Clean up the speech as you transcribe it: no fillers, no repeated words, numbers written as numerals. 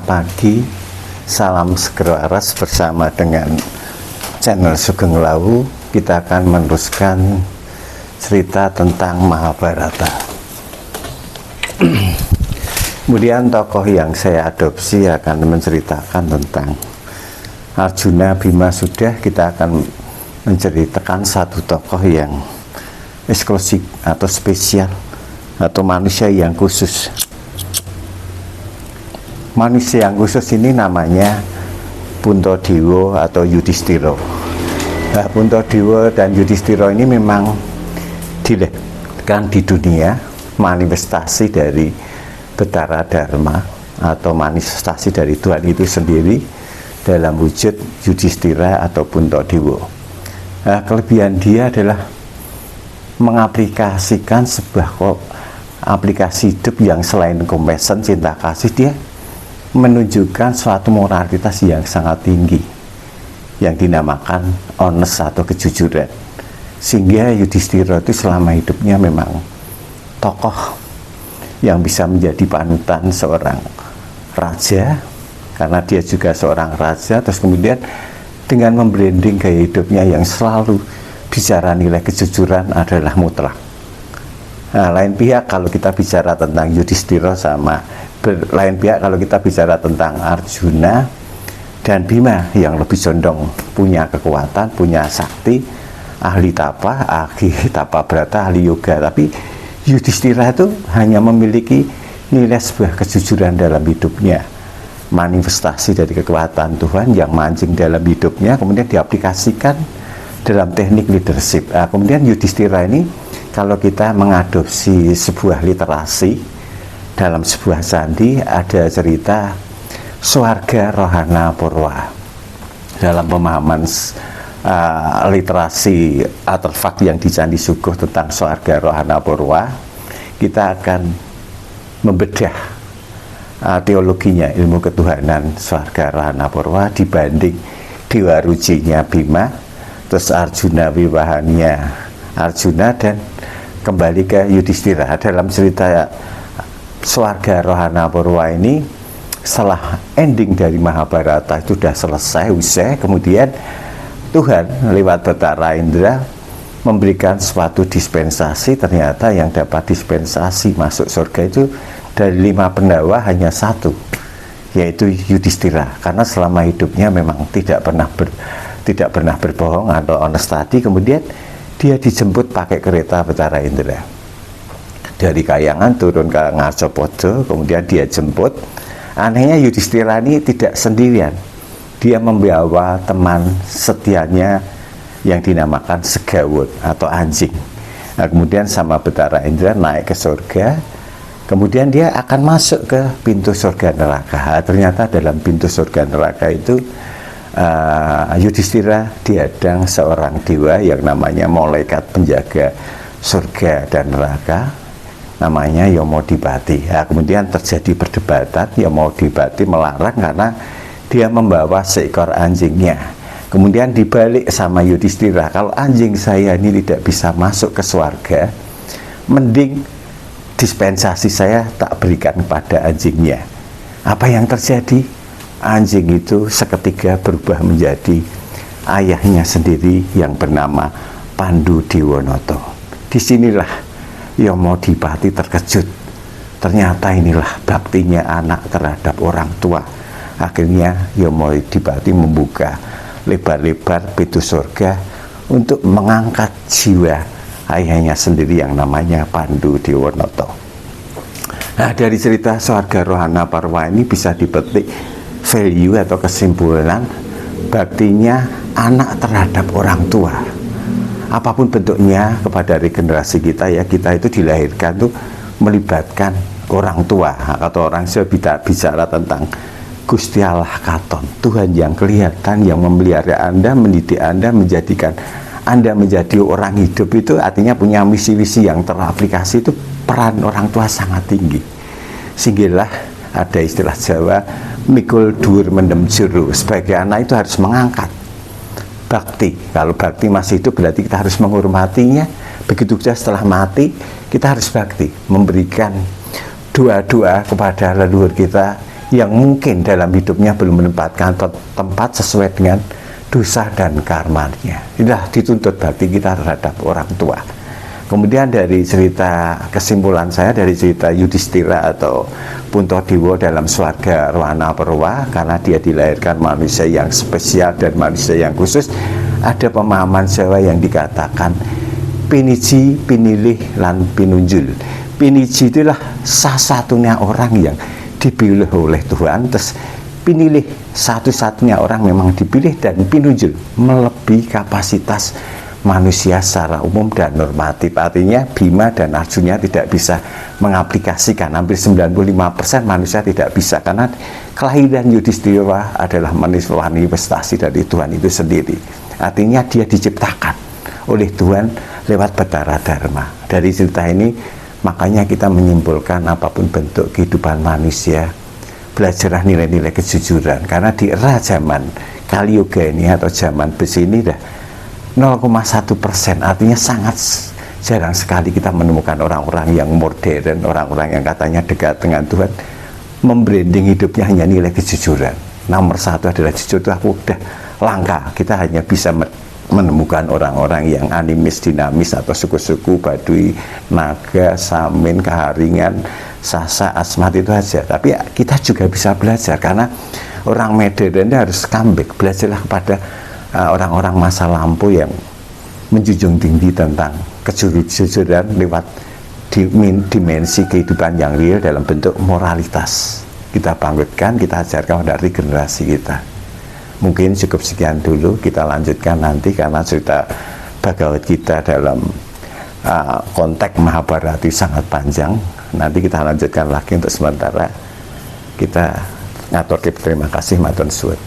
Selamat pagi, salam Seger Waras bersama dengan channel Sugeng Lawu. Kita akan meneruskan cerita tentang Mahabharata. Kemudian tokoh yang saya adopsi akan menceritakan tentang Arjuna, Bima. Sudah, kita akan menceritakan satu tokoh yang eksklusif atau spesial atau manusia yang khusus. Manusia yang khusus ini namanya Puntadewa atau Yudhistira. Nah, Puntadewa dan Yudhistira ini memang dilahirkan di dunia, manifestasi dari Betara Dharma atau manifestasi dari Tuhan itu sendiri dalam wujud Yudhistira atau Puntadewa. Nah, kelebihan dia adalah mengaplikasikan sebuah aplikasi hidup yang selain compassion, cinta kasih, dia menunjukkan suatu moralitas yang sangat tinggi yang dinamakan honest atau kejujuran, sehingga Yudhistira itu selama hidupnya memang tokoh yang bisa menjadi panutan seorang raja, karena dia juga seorang raja. Terus kemudian dengan membranding gaya hidupnya yang selalu bicara nilai kejujuran adalah mutlak. Nah, lain pihak kalau kita bicara tentang Yudhistira lain pihak kalau kita bicara tentang Arjuna dan Bima yang lebih condong punya kekuatan, punya sakti, ahli tapa brata, ahli yoga. Tapi Yudhistira itu hanya memiliki nilai sebuah kejujuran dalam hidupnya, manifestasi dari kekuatan Tuhan yang mancing dalam hidupnya, kemudian diaplikasikan dalam teknik leadership. Nah, kemudian Yudhistira ini kalau kita mengadopsi sebuah literasi, dalam sebuah candi ada cerita Swarga Rohana Purwa. Dalam pemahaman literasi artefak yang di Candi Suguh tentang Swarga Rohana Purwa, kita akan membedah teologinya, ilmu ketuhanan Swarga Rohana Purwa dibanding Dewa Rujinya Bima, terus Arjuna wiwahannya Arjuna, dan kembali ke Yudhistira. Dalam cerita Swarga Rohana Purwa ini, setelah ending dari Mahabharata itu sudah selesai, usai, kemudian Tuhan lewat Betara Indra memberikan suatu dispensasi. Ternyata yang dapat dispensasi masuk surga itu dari 5 pendawa hanya satu, yaitu Yudhistira, karena selama hidupnya memang tidak pernah berbohong atau honest tadi. Kemudian dia dijemput pakai kereta Betara Indra dari Kayangan turun ke Ngacopodo, kemudian dia jemput. Anehnya Yudhistira ini tidak sendirian, dia membawa teman setianya yang dinamakan Segawut atau anjing. Nah, kemudian sama Betara Indra naik ke surga, kemudian dia akan masuk ke pintu surga neraka. Ternyata dalam pintu surga neraka itu Yudhistira dihadang seorang dewa yang namanya malaikat penjaga surga dan neraka, namanya Yomodipati. Nah, kemudian terjadi perdebatan. Yomodipati melarang karena dia membawa seekor anjingnya. Kemudian dibalik sama Yudhistira, kalau anjing saya ini tidak bisa masuk ke surga, mending dispensasi saya tak berikan pada anjingnya. Apa yang terjadi? Anjing itu seketika berubah menjadi ayahnya sendiri yang bernama Pandu Dewonoto. Disinilah Yomodipati terkejut. Ternyata inilah baktinya anak terhadap orang tua. Akhirnya Yomodipati membuka lebar-lebar pintu surga untuk mengangkat jiwa ayahnya sendiri yang namanya Pandu Dewonoto. Nah, dari cerita Swarga Rohana Purwa ini bisa dipetik value atau kesimpulan baktinya anak terhadap orang tua. Apapun bentuknya kepada regenerasi kita, ya, kita itu dilahirkan tuh melibatkan orang tua. Atau orang Jawa bicara tentang Gusti Allah Katon, Tuhan yang kelihatan, yang memelihara Anda, mendidik Anda, menjadikan Anda menjadi orang hidup. Itu artinya punya misi-misi yang teraplikasi. Itu peran orang tua sangat tinggi. Sehinggalah ada istilah Jawa, mikul dhuwur mendem jero. Sebagai anak itu harus mengangkat bakti. Kalau bakti masih hidup berarti kita harus menghormatinya. Begitu juga setelah mati kita harus bakti, memberikan doa-doa kepada leluhur kita yang mungkin dalam hidupnya belum menempatkan tempat sesuai dengan dosa dan karmanya. Inilah dituntut bakti kita terhadap orang tua. Kemudian dari cerita, kesimpulan saya dari cerita Yudhistira atau Puntadewa dalam Swarga Rwana Perwa, karena dia dilahirkan manusia yang spesial dan manusia yang khusus, ada pemahaman Jawa yang dikatakan piniji, pinilih, lan pinunjul. Piniji itulah satu-satunya orang yang dipilih oleh Tuhan, terus pinilih satu-satunya orang memang dipilih, dan pinunjul melebihi kapasitas manusia secara umum dan normatif. Artinya Bima dan Arjuna tidak bisa mengaplikasikan, hampir 95% manusia tidak bisa, karena kelahiran Yudhistira adalah manifestasi dari Tuhan itu sendiri. Artinya dia diciptakan oleh Tuhan lewat Batara Dharma. Dari cerita ini makanya kita menyimpulkan apapun bentuk kehidupan manusia, belajarlah nilai-nilai kejujuran, karena di era zaman Kali Yuga ini atau zaman besi ini dah 0,1%, artinya sangat jarang sekali kita menemukan orang-orang yang modern, orang-orang yang katanya dekat dengan Tuhan, membranding hidupnya hanya nilai kejujuran. Nomor satu adalah jujur, itu aku udah langka. Kita hanya bisa menemukan orang-orang yang animis, dinamis, atau suku-suku Baduy, Naga, Samin, Kaharingan, Sasa, Asmat, itu aja. Tapi kita juga bisa belajar, karena orang modern harus comeback, belajarlah kepada orang-orang masa lampau yang menjunjung tinggi tentang kejujuran lewat dimensi kehidupan yang real dalam bentuk moralitas. Kita bangkitkan, kita ajarkan dari generasi kita. Mungkin cukup sekian dulu, kita lanjutkan nanti, karena cerita Bhagavad Gita dalam konteks Mahabharata sangat panjang. Nanti kita lanjutkan lagi. Untuk sementara kita ngatur, terima kasih, matur suwun.